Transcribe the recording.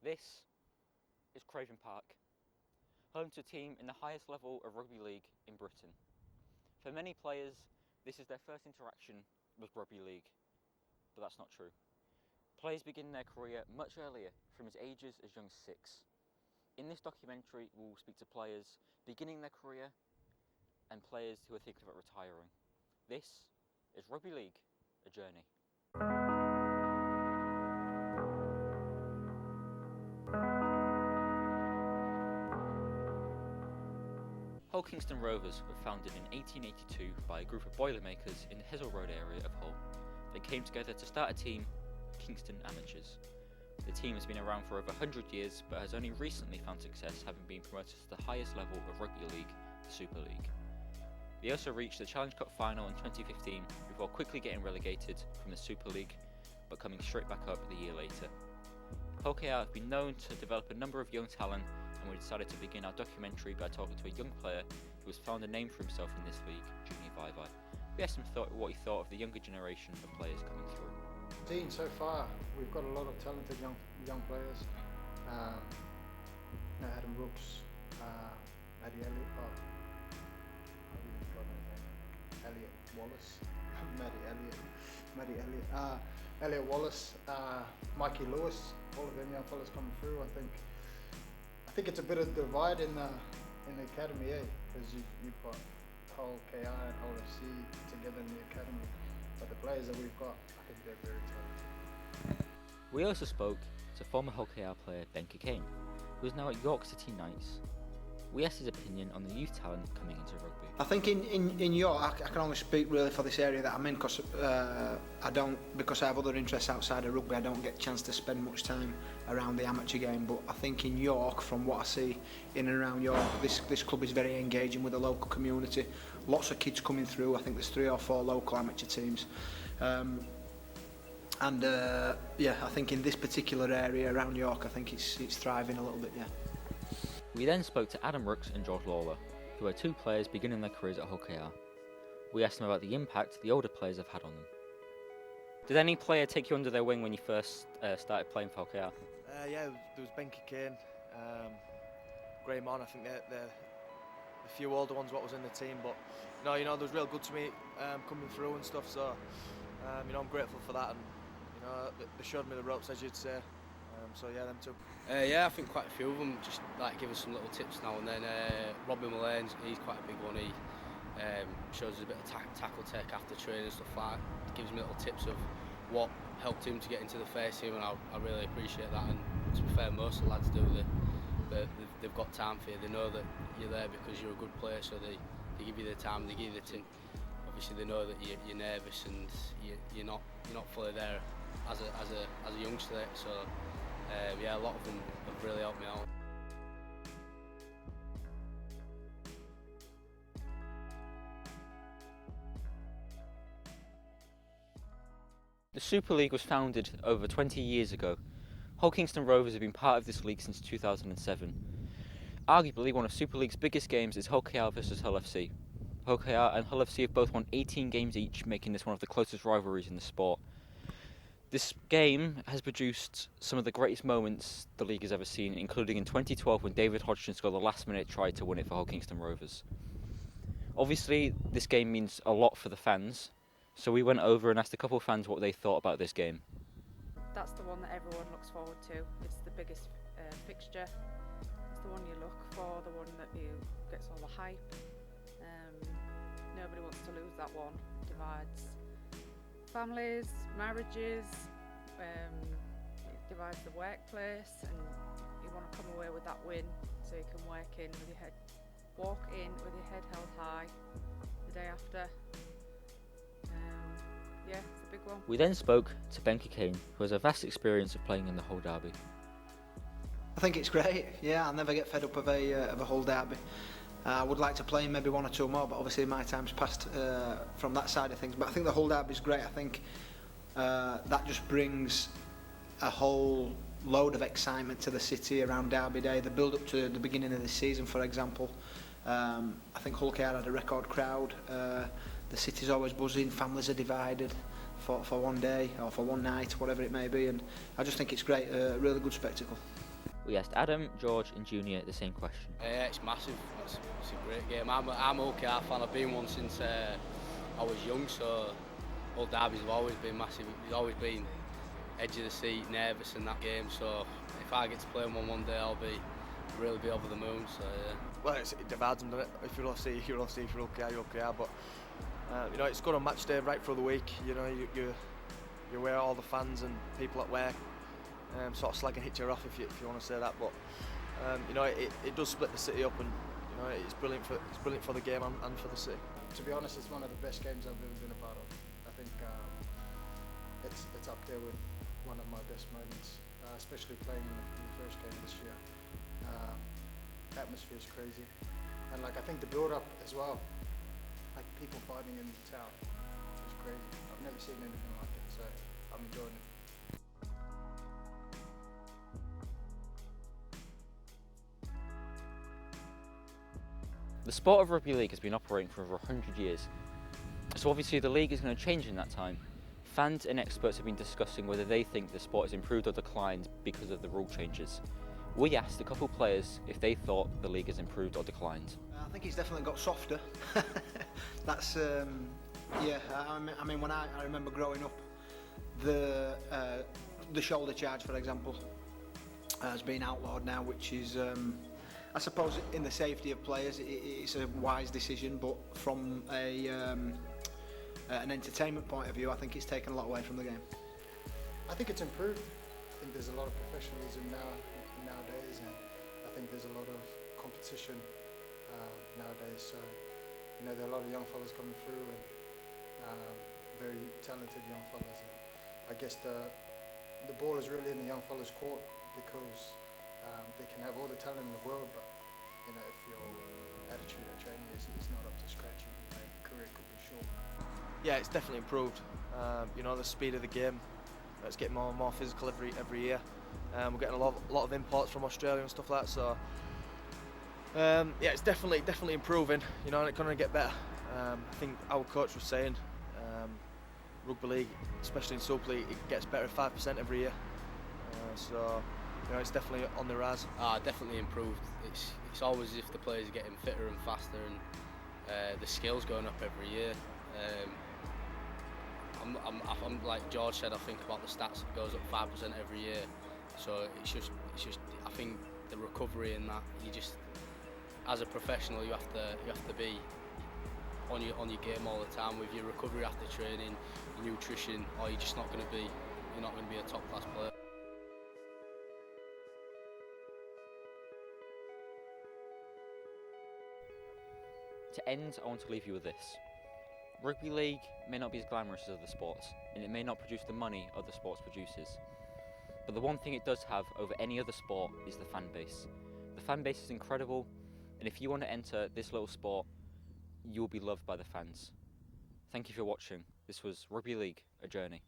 This is Craven Park, home to a team in the highest level of rugby league in Britain. For many players, this is their first interaction with rugby league, but that's not true. Players begin their career much earlier, from as ages as young as 6. In this documentary, we will speak to players beginning their career and players who are thinking about retiring. This is Rugby League, a journey. Hull Kingston Rovers were founded in 1882 by a group of boilermakers in the Hessel Road area of Hull. They came together to start a team, Kingston Amateurs. The team has been around for over 100 years but has only recently found success, having been promoted to the highest level of rugby league, the Super League. They also reached the Challenge Cup final in 2015 before quickly getting relegated from the Super League but coming straight back up the year later. Hull KR have been known to develop a number of young talent, and we decided to begin our documentary by talking to a young player who has found a name for himself in this league, Junior Vai. We asked him what he thought of the younger generation of players coming through. Seen so far, we've got a lot of talented young players. Adam Brooks, Matty Elliott, Elliott Wallace, Elliott Wallace, Mikey Lewis, all of them young fellas coming through. I think it's a bit of a divide in the academy, because you've got Hull KR and Hull FC together in the academy, but the players that we've got, I think they're very talented. We also spoke to former Hull KR player Ben Kane, who is now at York City Knights. We asked his opinion on the youth talent coming into rugby. I think in York, I can only speak really for this area that I'm in, because because I have other interests outside of rugby, I don't get a chance to spend much time around the amateur game. But I think in York, from what I see in and around York, this club is very engaging with the local community. Lots of kids coming through. I think there's 3 or 4 local amateur teams. I think in this particular area around York, I think it's thriving a little bit, yeah. We then spoke to Adam Rooks and George Lawler, who are 2 players beginning their careers at Hull KR. We asked them about the impact the older players have had on them. Did any player take you under their wing when you first started playing for Hull KR? Yeah, there was Ben Kane, Graham on. I think they're a few older ones what was in the team, but they was real good to me coming through and stuff. So I'm grateful for that, and they showed me the ropes, as you'd say. So yeah, them 2. I think quite a few of them just give us some little tips now and then. Robbie Mullane's, he's quite a big one. He shows us a bit of tackle take after training and stuff like that. Gives me little tips of what helped him to get into the first team, and I really appreciate that. And to be fair, most of the lads do. They've got time for you. They know that you're there because you're a good player, so they give you the time, they give you the tip. Obviously, they know that you're nervous and you're not fully there as a youngster. So. A lot of them have really helped me out. The Super League was founded over 20 years ago. Hull Kingston Rovers have been part of this league since 2007. Arguably, one of Super League's biggest games is Hull KR versus Hull FC. Hull KR and Hull FC have both won 18 games each, making this one of the closest rivalries in the sport. This game has produced some of the greatest moments the league has ever seen, including in 2012 when David Hodgson scored the last-minute try to win it for Hull Kingston Rovers. Obviously, this game means a lot for the fans, so we went over and asked a couple of fans what they thought about this game. That's the one that everyone looks forward to. It's the biggest fixture. It's the one you look for, the one that gets all the hype. Nobody wants to lose that one. It divides families, marriages, it divides the workplace, and you want to come away with that win so you can walk in with your head held high the day after. It's a big one. We then spoke to Ben Kane, who has a vast experience of playing in the Hull derby. I think it's great. Yeah, I'll never get fed up of a Hull derby. I would like to play in maybe 1 or 2 more, but obviously my time's passed from that side of things. But I think the Hull derby is great. I think that just brings a whole load of excitement to the city around Derby Day. The build up to the beginning of the season, for example, I think Hull KR had a record crowd. The city's always buzzing, families are divided for one day or for one night, whatever it may be, and I just think it's great, a really good spectacle. We asked Adam, George and Junior the same question. Yeah, it's massive. It's a great game. I'm an OKR fan. I've been one since I was young, so Old Derby's have always been massive. It's always been edge of the seat, nervous in that game. So if I get to play one day, I'll really be over the moon. So yeah. Well, it divides them, doesn't it? If you're OC, you're OC. If you're OKR, you're OKR. But you know, it's good on match day right through the week. You know, you're aware all the fans and people at work sort of slag and hit you off if you want to say that. But you know, it does split the city up, and you know, it's brilliant for the game and for the city. To be honest, it's one of the best games I've ever been a part of. I think it's up there with one of my best moments, especially playing in the first game this year. Atmosphere is crazy, and like I think the build-up as well, like people fighting in the town, is crazy. I've never seen anything like it, so I'm enjoying it. The sport of rugby league has been operating for over 100 years, so obviously the league is going to change in that time. Fans and experts have been discussing whether they think the sport has improved or declined because of the rule changes. We asked a couple players if they thought the league has improved or declined. I think it's definitely got softer. That's yeah. I mean, when I remember growing up, the shoulder charge, for example, has been outlawed now, which is, I suppose, in the safety of players, it's a wise decision. But from an entertainment point of view, I think it's taken a lot away from the game. I think it's improved. I think there's a lot of professionalism nowadays, and I think there's a lot of competition nowadays. So, you know, there are a lot of young fellas coming through, and very talented young fellas. And I guess the ball is really in the young fellas' court, because they can have all the talent in the world, but you know, if your attitude at training is not up to scratch, your career could be short. Yeah, it's definitely improved. You know, the speed of the game, it's getting more and more physical every year. We're getting a lot of imports from Australia and stuff like that. So yeah, it's definitely improving. You know, and it's going to get better. I think our coach was saying rugby league, especially in Super League, it gets better at 5% every year. So you know, it's definitely on the rise. Definitely improved. It's always as if the players are getting fitter and faster, and the skills going up every year. I'm like George said, I think about the stats, it goes up 5% every year. So it's just I think the recovery in that, you just, as a professional, you have to be on your game all the time with your recovery after training, your nutrition, or you're not going to be a top class player. To end, I want to leave you with this. Rugby league may not be as glamorous as other sports, and it may not produce the money other sports produces. But the one thing it does have over any other sport is the fan base. The fan base is incredible, and if you want to enter this little sport, you will be loved by the fans. Thank you for watching. This was Rugby League, a journey.